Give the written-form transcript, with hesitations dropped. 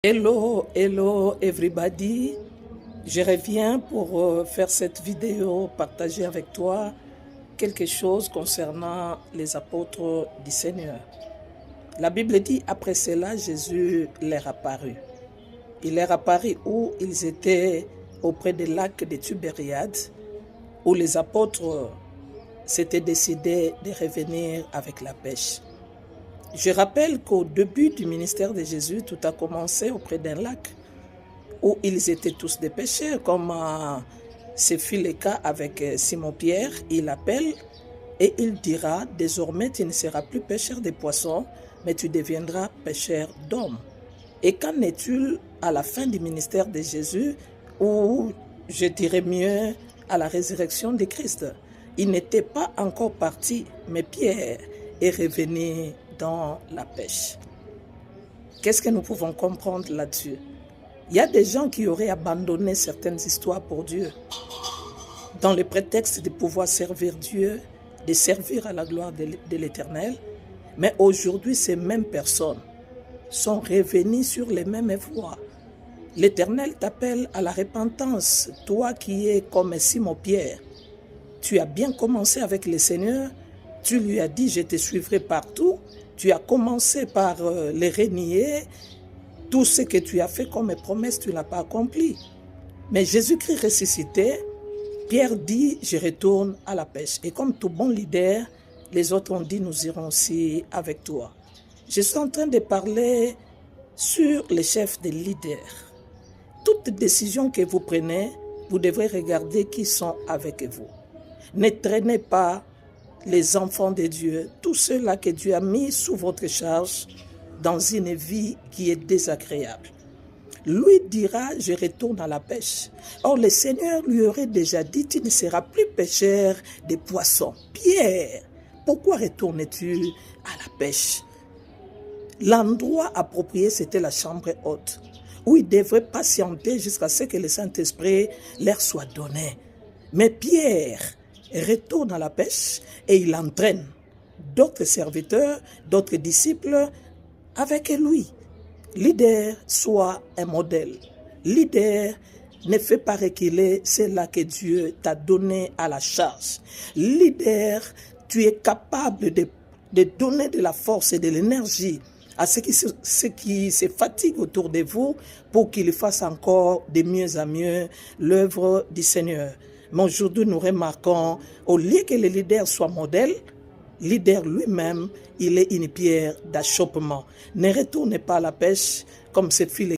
Hello, hello everybody. Je reviens pour faire cette vidéo, partager avec toi quelque chose concernant les apôtres du Seigneur. La Bible dit, après cela, Jésus leur apparut. Il leur apparut où ils étaient auprès du lac de Tibériade, où les apôtres s'étaient décidés de revenir avec la pêche. Je rappelle qu'au début du ministère de Jésus, tout a commencé auprès d'un lac où ils étaient tous des pêcheurs, comme ce fut le cas avec Simon-Pierre. Il appelle et il dira, désormais tu ne seras plus pêcheur de poissons, mais tu deviendras pêcheur d'hommes. Et qu'en est-il à la fin du ministère de Jésus, ou je dirais mieux à la résurrection de Christ? Il n'était pas encore parti, mais Pierre est revenu dans la pêche. Qu'est-ce que nous pouvons comprendre là-dessus? Il y a des gens qui auraient abandonné certaines histoires pour Dieu, dans le prétexte de pouvoir servir Dieu, de servir à la gloire de l'Éternel. Mais aujourd'hui, ces mêmes personnes sont revenues sur les mêmes voies. L'Éternel t'appelle à la repentance, toi qui es comme Simon-Pierre. Tu as bien commencé avec le Seigneur, tu lui as dit, je te suivrai partout. Tu as commencé par les renier. Tout ce que tu as fait comme promesse, tu ne l'as pas accompli. Mais Jésus-Christ ressuscité, Pierre dit, je retourne à la pêche. Et comme tout bon leader, les autres ont dit, nous irons aussi avec toi. Je suis en train de parler sur les chefs des leaders. Toute décision que vous prenez, vous devrez regarder qui sont avec vous. Ne traînez pas les enfants de Dieu, tous ceux-là que Dieu a mis sous votre charge dans une vie qui est désagréable. Lui dira, je retourne à la pêche. Or, le Seigneur lui aurait déjà dit, tu ne seras plus pêcheur de poissons. Pierre, pourquoi retournes-tu à la pêche? L'endroit approprié, c'était la chambre haute, où il devrait patienter jusqu'à ce que le Saint-Esprit leur soit donné. Mais Pierre retourne à la pêche et il entraîne d'autres serviteurs, d'autres disciples avec lui. Leader, sois un modèle. Leader, ne fais pas reculer ceux-là que Dieu t'a donné à la charge. Leader, tu es capable de donner de la force et de l'énergie à ceux qui se fatiguent autour de vous pour qu'ils fassent encore de mieux en mieux l'œuvre du Seigneur. Mais aujourd'hui, nous remarquons, au lieu que le leader soit modèle, le leader lui-même, il est une pierre d'achoppement. Ne retournez pas à la pêche comme ce fut le